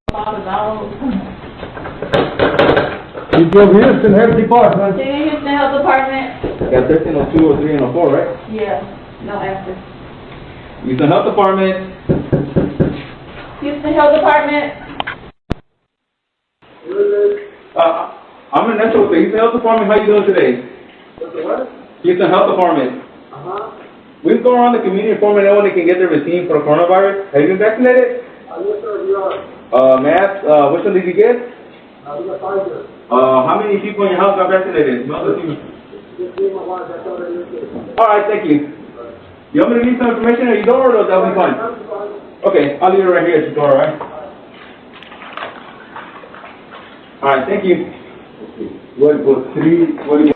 It's your Houston Health Department. Houston Health Department. Got 1302 or 3 and 04, right? Yeah, no answer. Houston Health Department. Houston Health Department. I'm in Nessa with the Houston Health Department. How you doing today? With the what? Houston Health Department. We go around the community informing everyone they can get their vaccine for the coronavirus. Have you been vaccinated? Yes, sir, we are. May I ask, which one did you get? We got Pfizer. How many people in your house got vaccinated? Just me and my wife, that's all there is to it. Alright, thank you. You want me to leave some information at your door or that'll be fine? Okay, I'll leave it right here at your door, alright? Alright, thank you. What do you